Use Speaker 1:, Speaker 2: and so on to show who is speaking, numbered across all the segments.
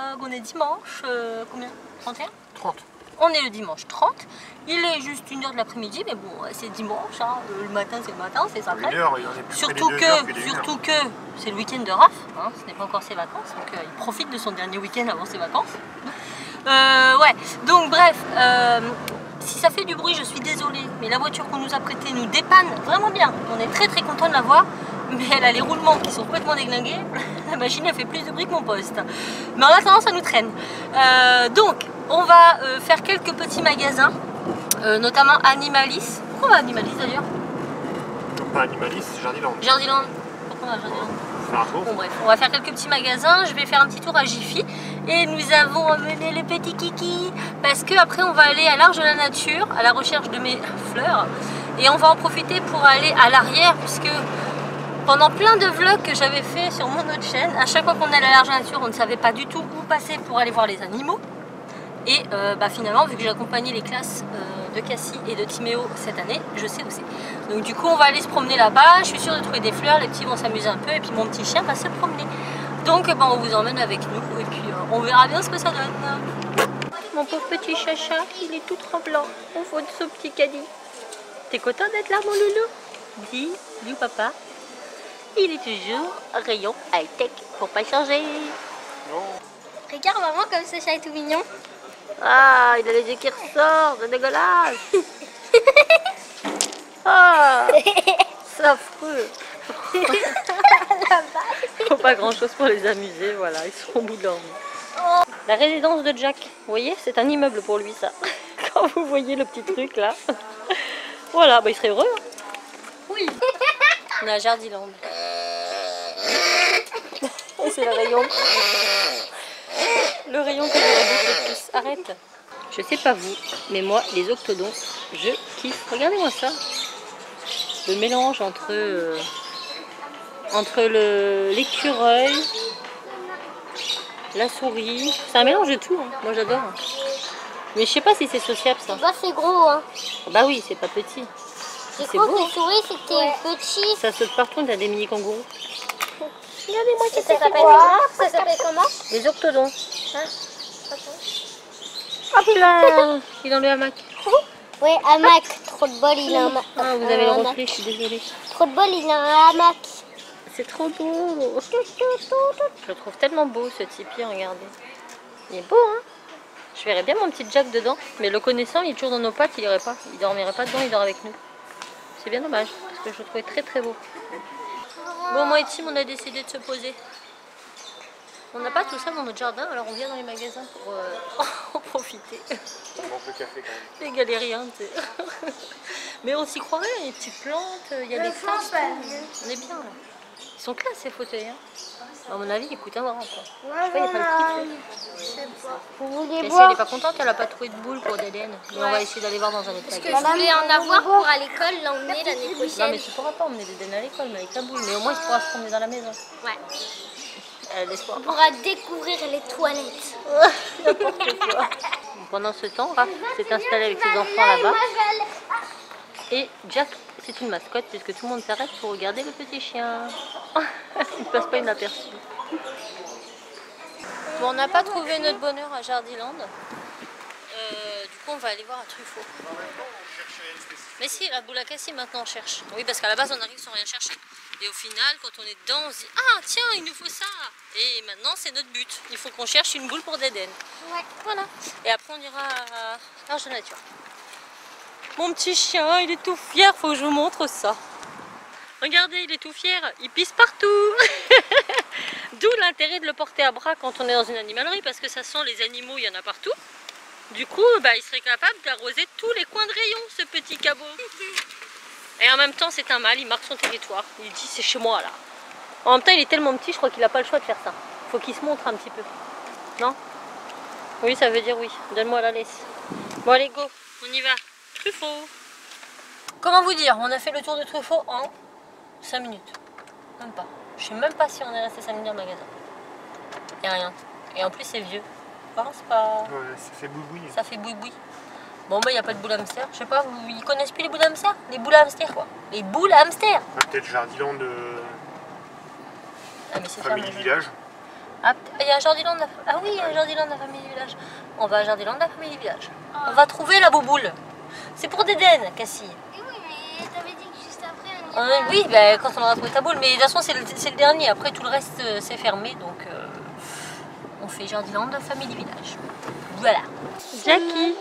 Speaker 1: vlog. On est dimanche, combien? 31?
Speaker 2: 30.
Speaker 1: On est le dimanche 30. Il est juste 1h de l'après-midi, mais bon, c'est dimanche. Hein. Le matin, c'est le matin, c'est sympa.
Speaker 2: 1 heure, il en est plus
Speaker 1: Surtout que c'est le week-end de Raph. Hein. Ce n'est pas encore ses vacances. Donc il profite de son dernier week-end avant ses vacances. Ouais, donc bref. Si ça fait du bruit, je suis désolée, mais la voiture qu'on nous a prêtée nous dépanne vraiment bien. On est très content de la voir, mais elle a les roulements qui sont complètement déglingués. La machine elle fait plus de bruit que mon poste. Mais en attendant, ça nous traîne. Donc, on va faire quelques petits magasins, notamment Animalis. Pourquoi on va à Animalis d'ailleurs?
Speaker 2: Pas Animalis, Jardiland.
Speaker 1: Jardiland. Pourquoi on va à Jardiland?
Speaker 2: Bon,
Speaker 1: bref, on va faire quelques petits magasins. Je vais faire un petit tour à Jiffy. Et nous avons emmené le petit Kiki parce que après on va aller à l'Arche de la Nature à la recherche de mes fleurs. Et on va en profiter pour aller à l'arrière puisque pendant plein de vlogs que j'avais fait sur mon autre chaîne, à chaque fois qu'on allait à l'Arche de la Nature, on ne savait pas du tout où passer pour aller voir les animaux. Et finalement, vu que j'ai accompagné les classes de Cassie et de Timéo cette année, je sais où c'est. Donc du coup, on va aller se promener là-bas. Je suis sûre de trouver des fleurs. Les petits vont s'amuser un peu et puis mon petit chien va se promener. Donc on vous emmène avec nous et puis on verra bien ce que ça donne. Mon pauvre petit chacha, il est tout tremblant au fond de ce petit caddie. T'es content d'être là, mon loulou? Dis papa. Il est toujours rayon high-tech pour pas changer.
Speaker 2: non.
Speaker 3: Regarde maman comme ce chat est tout mignon.
Speaker 1: Ah, il a les yeux qui ressortent, c'est dégueulasse. Ah, c'est affreux. Faut pas grand chose pour les amuser, voilà, ils sont au bout de leur vie. La résidence de Jack, vous voyez, c'est un immeuble pour lui ça. Quand vous voyez le petit truc là. Voilà, il serait heureux. Hein. Oui. On est à Jardiland. C'est le rayon. Le rayon que je redoute le plus. Arrête. Je sais pas vous, mais moi, les octodons, je kiffe. Regardez-moi ça. Le mélange entre l'écureuil, la souris. C'est un mélange de tout. Hein. Moi, j'adore. Mais je sais pas si c'est sociable ça.
Speaker 3: Bah, c'est gros. Hein.
Speaker 1: Bah oui, c'est pas petit.
Speaker 3: J'ai
Speaker 1: C'est
Speaker 3: cru
Speaker 1: beau.
Speaker 3: que les souris c'était petit.
Speaker 1: Ça saute partout, t'as des mini kangourous. Regardez-moi
Speaker 3: Ça s'appelle comment? Ça s'appelle comment?
Speaker 1: Les octodons.
Speaker 3: Hein?
Speaker 1: Hop là. Il est dans le hamac.
Speaker 3: Ouais, hamac. Trop de bol, il a un hamac.
Speaker 1: Ah, vous avez le reflet, je suis désolée.
Speaker 3: Trop de bol, il a un hamac.
Speaker 1: C'est trop beau. Je le trouve tellement beau ce tipi, regardez. Il est beau, hein. Je verrais bien mon petit Jack dedans, mais le connaissant, il est toujours dans nos pattes, il irait pas. Il dormirait pas dedans, il dort avec nous. C'est bien dommage, parce que je le trouvais très beau. Bon, moi et Tim, on a décidé de se poser. On n'a pas tout ça dans notre jardin, alors on vient dans les magasins pour en profiter.
Speaker 2: On manque le café quand même.
Speaker 1: Les galériens, tu sais. Mais on s'y croirait, il y a des petites plantes, il y a des tasses. On est bien là. Ils sont classe ces fauteuils. Hein. À mon avis, ils coûtent un bras. Je sais pas, il n'y a pas le prix.
Speaker 3: Vous voulez
Speaker 1: Jessie,
Speaker 3: boire?
Speaker 1: elle n'est pas contente, elle n'a pas trouvé de boule pour Dédène. Mais on va essayer d'aller voir dans un autre
Speaker 3: Parce que
Speaker 1: magasin.
Speaker 3: je voulais en avoir pour à l'école, l'emmener l'année
Speaker 1: Non,
Speaker 3: prochaine.
Speaker 1: mais tu pourras pas emmener Dédène à l'école, mais avec ta boule. Mais au moins, il pourra se promener dans la maison.
Speaker 3: Ouais.
Speaker 1: Elle a de l'espoir.
Speaker 3: On pourra découvrir les toilettes.
Speaker 1: N'importe quoi. Pendant ce temps, Raph s'est installé avec ses enfants là-bas. Et Jack, c'est une mascotte puisque tout le monde s'arrête pour regarder le petit chien. Il ne passe pas inaperçu. Bon, on n'a pas trouvé notre bonheur à Jardiland. Du coup, on va aller voir à Truffaut. Mais si, la boule à Cassie maintenant on cherche. Oui, parce qu'à la base on arrive sans rien chercher. Et au final, quand on est dedans, on se dit ah tiens, il nous faut ça. Et maintenant c'est notre but. Il faut qu'on cherche une boule pour Dédène.
Speaker 3: Ouais.
Speaker 1: Voilà. Et après on ira à l'Arche de la Nature. Mon petit chien, il est tout fier. Faut que je vous montre ça. Regardez, il est tout fier. Il pisse partout. D'où l'intérêt de le porter à bras quand on est dans une animalerie, parce que ça sent les animaux, il y en a partout. Du coup, il serait capable d'arroser tous les coins de rayon, ce petit cabot. Et en même temps, c'est un mâle, il marque son territoire. Il dit, c'est chez moi, là. En même temps, il est tellement petit, je crois qu'il n'a pas le choix de faire ça. Il faut qu'il se montre un petit peu. Non? Oui, ça veut dire oui. Donne-moi la laisse. Bon, allez, go. On y va. Truffaut. Comment vous dire? On a fait le tour de Truffaut en 5 minutes. Même pas. Je sais même pas si on est resté 5 minutes dans le magasin. Il n'y a rien. Et en plus, c'est vieux. Pense pas.
Speaker 2: Ouais, ça fait boui-boui.
Speaker 1: Ça fait boui-boui. Bon, il n'y a pas de boule à hamster. Je sais pas, ils connaissent plus les boules à hamster? Les boules à hamster, quoi. Les boules à hamster.
Speaker 2: Peut-être Jardiland
Speaker 1: Ah, mais c'est
Speaker 2: Family
Speaker 1: fermé.
Speaker 2: Village.
Speaker 1: Ah, il y a un Jardiland de la... Ah oui, il y a un Jardiland de la famille du village. On va à Jardiland de la famille du village. On va trouver la bouboule. C'est pour Dédène, Cassie.
Speaker 3: Oui, mais t'avais dit que juste après on y va.
Speaker 1: Oui, ben, quand on aura trouvé ta boule. Mais de toute façon, c'est le dernier. Après, tout le reste, c'est fermé. Donc, on fait Jardiland de la famille du village. Voilà. Jackie,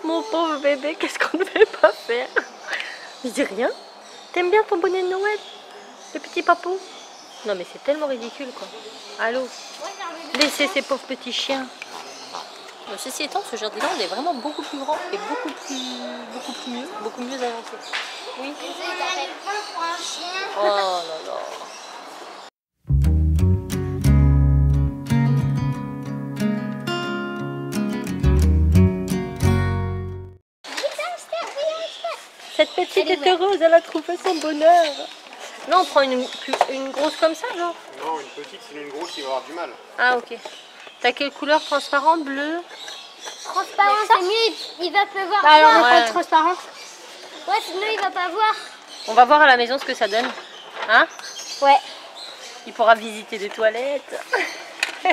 Speaker 1: mon pauvre bébé, qu'est-ce qu'on ne fait pas faire? Je dis rien. T'aimes bien ton bonnet de Noël? Le petit papou? Non, mais c'est tellement ridicule, quoi. Allô? Laissez ces pauvres petits chiens. Ceci étant, ce Jardiland est vraiment beaucoup plus grand et beaucoup mieux avancé. Oui.
Speaker 3: Pour un chien.
Speaker 1: Oh là là. Cette petite est heureuse, elle a trouvé son bonheur. Non, on prend une grosse comme ça, genre?
Speaker 2: Non, une petite, sinon une grosse, il va avoir du mal.
Speaker 1: Ah, ok. T'as quelle couleur? Transparent, bleu?
Speaker 3: Transparent, c'est mieux, il va pleuvoir.
Speaker 1: Bah alors, on
Speaker 3: voir.
Speaker 1: prend le
Speaker 3: transparent. Ouais, sinon il va pas voir.
Speaker 1: On va voir à la maison ce que ça donne. Hein?
Speaker 3: Ouais.
Speaker 1: Il pourra visiter les toilettes.
Speaker 3: Bah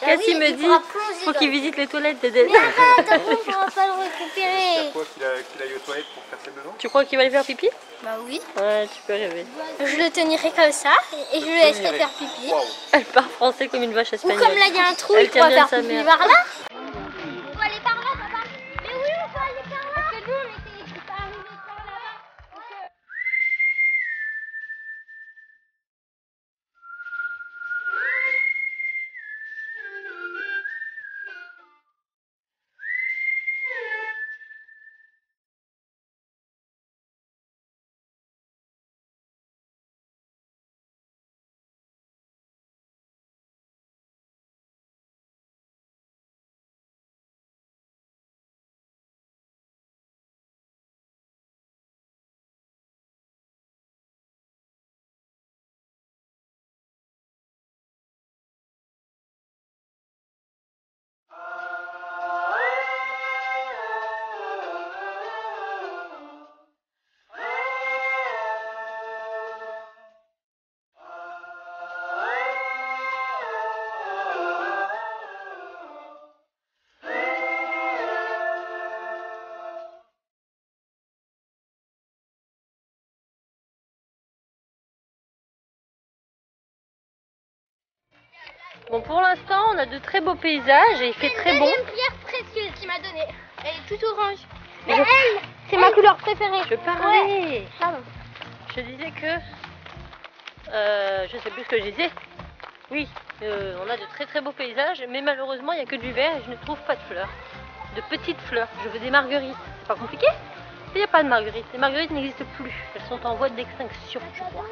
Speaker 1: Cassie
Speaker 3: oui,
Speaker 1: me
Speaker 3: il
Speaker 1: dit
Speaker 3: pourra plonger
Speaker 1: faut
Speaker 3: dans-
Speaker 1: qu'il visite les toilettes d'Eden.
Speaker 3: Mais arrête, après on pourra pas le
Speaker 2: C'est
Speaker 3: récupérer.
Speaker 2: quoi qu'il aille aux toilettes pour faire ses besoins?
Speaker 1: Tu crois qu'il va aller faire pipi?
Speaker 3: Bah oui.
Speaker 1: Ouais, tu peux rêver.
Speaker 3: Je le tenirai comme ça et je le laisserai faire pipi.
Speaker 2: Waouh!
Speaker 1: Elle parle français comme une vache
Speaker 3: Ou
Speaker 1: espagnole.
Speaker 3: comme là il y a un trou,
Speaker 1: Elle
Speaker 3: il pourra
Speaker 1: tient bien
Speaker 3: faire
Speaker 1: sa
Speaker 3: pipi
Speaker 1: mère.
Speaker 3: par là. On va aller par là, papa. Mais oui, on peut aller par là. Parce que nous on était pas arrivés par là-bas.
Speaker 1: Bon, pour l'instant, on a de très beaux paysages et il fait très bon.
Speaker 3: Une pierre précieuse qu'il m'a donnée. Elle est toute orange.
Speaker 1: Mais
Speaker 3: Mais elle, c'est ma couleur préférée.
Speaker 1: Je parlais.
Speaker 3: Pardon.
Speaker 1: Je disais que... je sais plus ce que je disais. Oui, on a de très très beaux paysages, mais malheureusement, il n'y a que du vert et je ne trouve pas de fleurs. De petites fleurs. Je veux des marguerites. C'est pas compliqué? Il n'y a pas de marguerites. Les marguerites n'existent plus. Elles sont en voie d'extinction, je crois.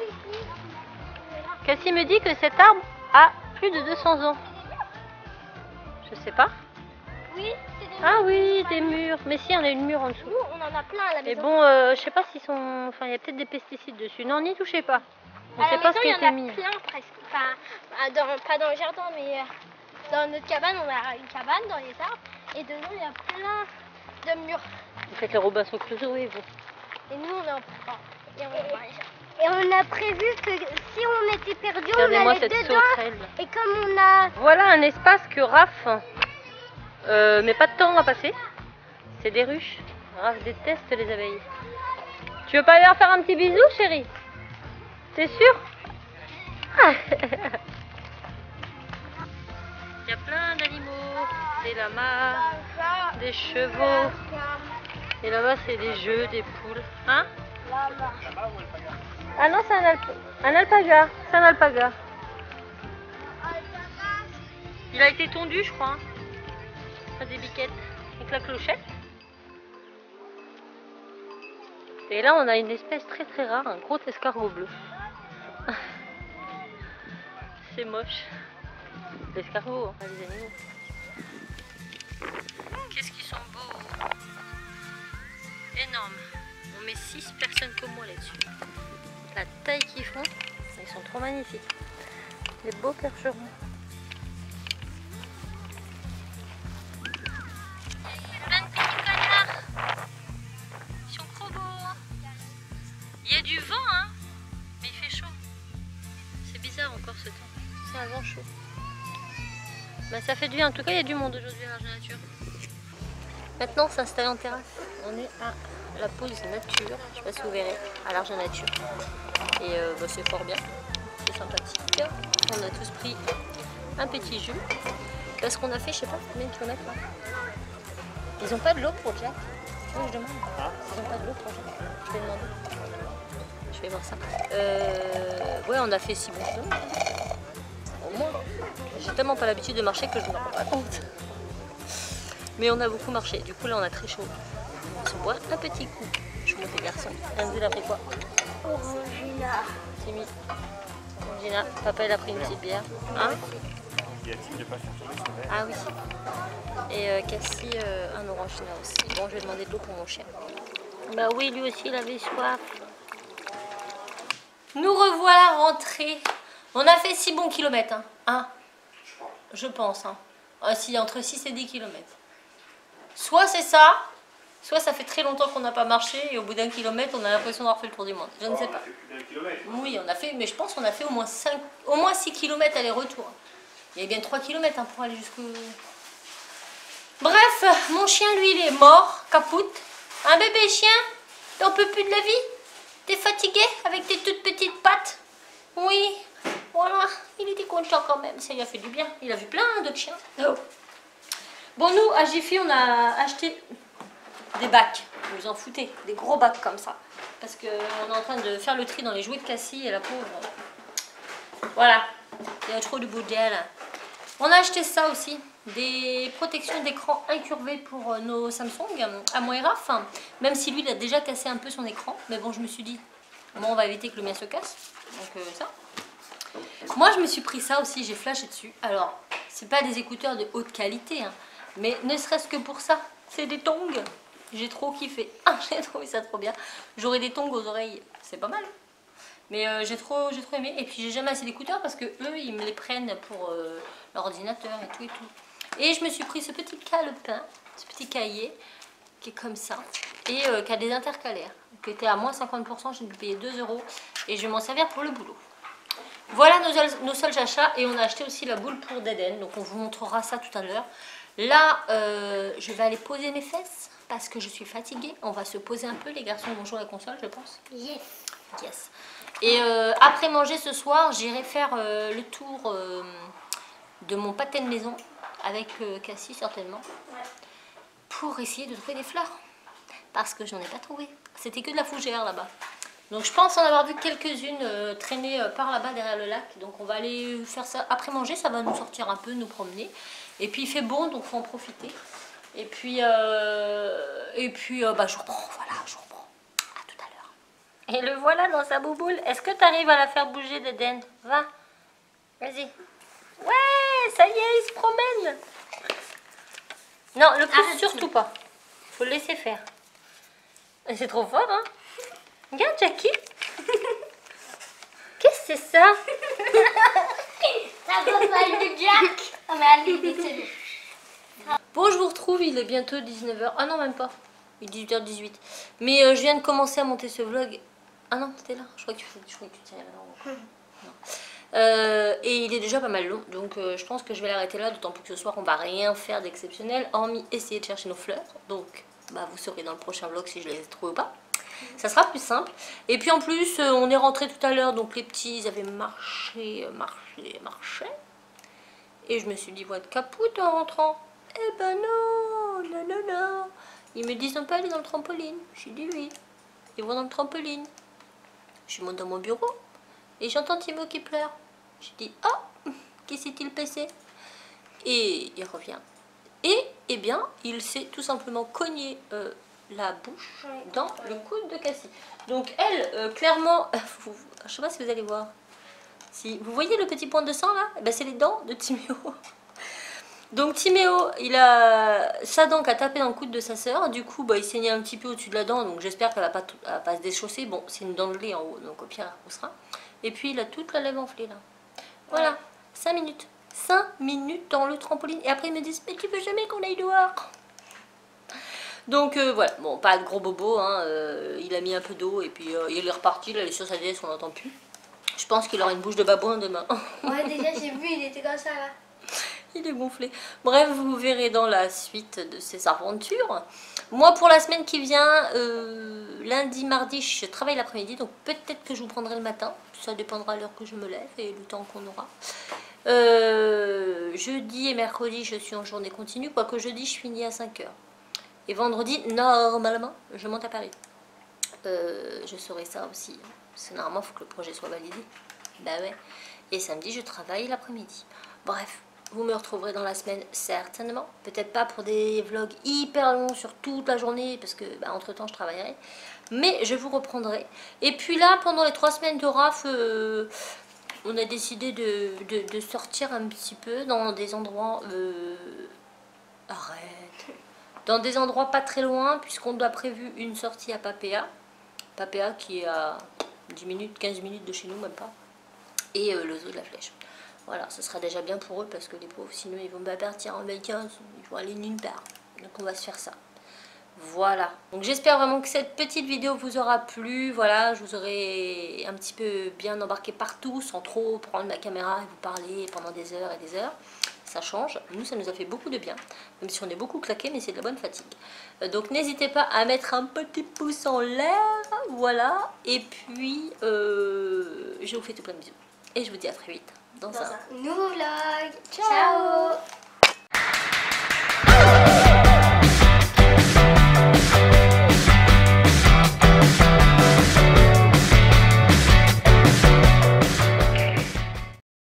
Speaker 1: Cassie me dit que cet arbre a plus de 200 ans. Je sais pas.
Speaker 3: Oui, c'est des
Speaker 1: Ah oui, des murs. Mais si, on a une mure en dessous.
Speaker 3: Nous, on en a plein à la
Speaker 1: Mais
Speaker 3: maison.
Speaker 1: bon, je sais pas s'ils sont... Enfin, il y a peut-être des pesticides dessus. Non, n'y touchez pas. On
Speaker 3: À
Speaker 1: sait
Speaker 3: la
Speaker 1: pas
Speaker 3: maison,
Speaker 1: ce qui
Speaker 3: il y
Speaker 1: a
Speaker 3: en
Speaker 1: été
Speaker 3: a
Speaker 1: mis.
Speaker 3: plein presque. Enfin, pas dans le jardin, mais dans notre cabane, on a une cabane dans les arbres. Et dedans, il y a plein de murs.
Speaker 1: Vous faites le Robinson Crusoe et vous.
Speaker 3: Et nous, on est en et on a prévu que si on était perdu, on
Speaker 1: Regardez-moi
Speaker 3: allait
Speaker 1: cette
Speaker 3: dedans.
Speaker 1: sauterelle.
Speaker 3: Et comme on a...
Speaker 1: Voilà un espace que Raph met pas de temps à passer. C'est des ruches. Raph déteste les abeilles. Tu veux pas aller leur faire un petit bisou, chérie? T'es sûr? Il y a plein d'animaux. Des lamas, des chevaux. Et là-bas, c'est des jeux, des poules. Hein? Ah non, c'est un alpaga. C'est un alpaga. Il a été tondu, je crois. À des biquettes. Avec la clochette. Et là, on a une espèce très très rare, un gros escargot bleu. C'est moche. L'escargot, hein, pas les animaux. Qu'est-ce qu'ils sont beaux. Énorme. On met 6 personnes comme moi là-dessus. La taille qu'ils font, ils sont trop magnifiques. Les beaux percherons. Plein de petits canards. Ils sont trop beaux. Il y a du vent, hein, mais il fait chaud. C'est bizarre encore ce temps. C'est un vent chaud. Bah, ça fait du bien. En tout cas, il y a du monde aujourd'hui à l'Arche Nature. Maintenant, on s'installe en terrasse. On est à la pause nature. Je sais pas si vous verrez, à l'Arche Nature. Et bah, c'est fort bien. C'est sympathique. On a tous pris un petit jus. Parce qu'on a fait, je sais pas combien de kilomètres là. Ils ont pas de l'eau pour Jack. Tu veux que je demande? Ils ont pas de l'eau pour Jack. Je vais demander. Je vais voir ça. Ouais, on a fait 6 bons kilomètres. Au moins. J'ai tellement pas l'habitude de marcher que je ne me rends pas compte. Mais on a beaucoup marché. Du coup, là, on a très chaud. On se boit un petit coup. Je vous montre les garçons. Enzo, il a pris quoi?
Speaker 3: Orangina.
Speaker 1: Timmy. Orangina. Papa, il a pris une petite bière. Hein?
Speaker 2: Y a-t-il de pas chercher ce verre?
Speaker 1: Ah oui. Et Cassie, un orangina aussi. Bon, je vais demander de l'eau pour mon chien. Bah oui, lui aussi, il avait soif. Nous revoilà rentrés. On a fait 6 bons kilomètres. Hein. Je pense. Hein. Ah, si, entre 6 et 10 kilomètres. Soit c'est ça, soit ça fait très longtemps qu'on n'a pas marché et au bout d'un kilomètre, on a l'impression d'avoir fait le tour du monde. Je ne sais pas.
Speaker 2: On a fait plus d'un kilomètre.
Speaker 1: Oui, on a fait, mais je pense qu'on a fait au moins 6 km aller-retour. Il y a bien 3 km hein, pour aller jusqu'au... Bref, mon chien, lui, il est mort, capoute. Un bébé chien, t'en peux plus de la vie? T'es fatigué avec tes toutes petites pattes? Oui, voilà, il était content quand même, ça lui a fait du bien. Il a vu plein d'autres chiens. Oh. Bon, nous, à Jiffy, on a acheté des bacs. Vous en foutez, des gros bacs comme ça. Parce qu'on est en train de faire le tri dans les jouets de Cassie et la pauvre. Voilà, il y a trop de budget là. On a acheté ça aussi, des protections d'écran incurvées pour nos Samsung à moi et Raph. Même si lui, il a déjà cassé un peu son écran. Mais bon, je me suis dit, bon, on va éviter que le mien se casse. Donc ça. Moi, je me suis pris ça aussi, j'ai flashé dessus. Alors, c'est pas des écouteurs de haute qualité, hein, mais ne serait-ce que pour ça, c'est des tongs. J'ai trop kiffé. Ah, j'ai trouvé ça trop bien. J'aurais des tongs aux oreilles, c'est pas mal. Mais j'ai trop aimé. Et puis, j'ai jamais assez d'écouteurs parce que eux, ils me les prennent pour l'ordinateur et tout et tout. Et je me suis pris ce petit calepin, ce petit cahier qui est comme ça et qui a des intercalaires. Qui était à moins 50%, j'ai dû payer 2 € et je vais m'en servir pour le boulot. Voilà nos seuls achats et on a acheté aussi la boule pour Deden, donc on vous montrera ça tout à l'heure. Là, je vais aller poser mes fesses parce que je suis fatiguée. On va se poser un peu, les garçons vont jouer à la console, je pense.
Speaker 3: Yes.
Speaker 1: Yes. Et après manger ce soir, j'irai faire le tour de mon pâté de maison avec Cassie certainement.
Speaker 3: Ouais.
Speaker 1: Pour essayer de trouver des fleurs. Parce que j'en ai pas trouvé. C'était que de la fougère là-bas. Donc je pense en avoir vu quelques-unes traîner par là-bas derrière le lac. Donc on va aller faire ça après manger, ça va nous sortir un peu, nous promener. Et puis il fait bon, donc faut en profiter. Et puis bah, je reprends, voilà, je reprends. À tout à l'heure. Et le voilà dans sa bouboule. Est-ce que tu arrives à la faire bouger, Deden? Va, vas-y. Ouais, ça y est, il se promène. Non, le pousse surtout pas. Faut le laisser faire. C'est trop fort, hein? Regarde, Jackie. Qu'est-ce que c'est ça?
Speaker 3: Ça va pas de Jack. Ah, mais allez, c'est
Speaker 1: Bon, je vous retrouve, il est bientôt 19 h. Ah non, même pas. Il est 18 h 18. Mais je viens de commencer à monter ce vlog. Ah non, t'étais là. Je crois que tu tiens là. Non. Et il est déjà pas mal long. Donc je pense que je vais l'arrêter là. D'autant plus que ce soir, on va rien faire d'exceptionnel. Hormis essayer de chercher nos fleurs. Donc bah, vous saurez dans le prochain vlog si je les ai trouvées ou pas. Ça sera plus simple. Et puis en plus, on est rentré tout à l'heure. Donc les petits, ils avaient marché. Et je me suis dit, ils vont être capoutes en rentrant. Eh ben non, non, non, non. Ils me disent, on peut aller dans le trampoline. J'ai dit oui. Ils vont dans le trampoline. Je monte dans mon bureau. Et j'entends Timo qui pleure. Je dis, oh, qui s'est-il passé? Et il revient. Et, eh bien, il s'est tout simplement cogné la bouche dans le coude de Cassie. Donc elle, clairement, je sais pas si vous allez voir. Si vous voyez le petit point de sang là, eh ben, c'est les dents de Timéo. Donc Timéo, il a sa dent qui a tapé dans le coude de sa sœur. Du coup, bah, il saignait un petit peu au-dessus de la dent. Donc j'espère qu'elle va pas se déchausser. Bon, c'est une dent de lait en haut, donc au pire, elle repoussera. Et puis il a toute la lèvre enflée là. Voilà, 5 minutes. 5 minutes dans le trampoline. Et après ils me disent, mais tu veux jamais qu'on aille dehors? Donc voilà, bon, pas de gros bobo, hein. Il a mis un peu d'eau et puis il est reparti. Là, il est sur sa DS, on n'entend plus. Je pense qu'il aura une bouche de babouin demain.
Speaker 3: Ouais, déjà j'ai vu, il était comme ça là.
Speaker 1: Il est gonflé. Bref, vous verrez dans la suite de ces aventures. Moi, pour la semaine qui vient, lundi, mardi, je travaille l'après-midi. Donc peut-être que je vous prendrai le matin. Ça dépendra à l'heure que je me lève et le temps qu'on aura. Jeudi et mercredi, je suis en journée continue. Quoique jeudi, je finis à 5h. Et vendredi, normalement, je monte à Paris. Je saurai ça aussi. Parce que normalement, il faut que le projet soit validé. Bah ouais. Et samedi, je travaille l'après-midi. Bref. Vous me retrouverez dans la semaine certainement. Peut-être pas pour des vlogs hyper longs sur toute la journée parce que entre temps je travaillerai. Mais je vous reprendrai. Et puis là, pendant les 3 semaines de RAF, on a décidé de sortir un petit peu dans des endroits... Arrête. Dans des endroits pas très loin puisqu'on doit prévu une sortie à Papéa. Papéa qui est à 10 minutes, 15 minutes de chez nous, même pas. Et le zoo de la Flèche. Voilà, ce sera déjà bien pour eux parce que les pauvres, sinon ils vont pas partir en vacances, ils vont aller nulle part. Donc on va se faire ça. Voilà. Donc j'espère vraiment que cette petite vidéo vous aura plu. Voilà, je vous aurai un petit peu bien embarqué partout sans trop prendre ma caméra et vous parler pendant des heures et des heures. Ça change. Nous, ça nous a fait beaucoup de bien. Même si on est beaucoup claqué, mais c'est de la bonne fatigue. Donc n'hésitez pas à mettre un petit pouce en l'air. Voilà. Et puis, je vous fais tout plein de bisous. Et je vous dis à très vite dans un
Speaker 3: nouveau vlog.
Speaker 1: Ciao.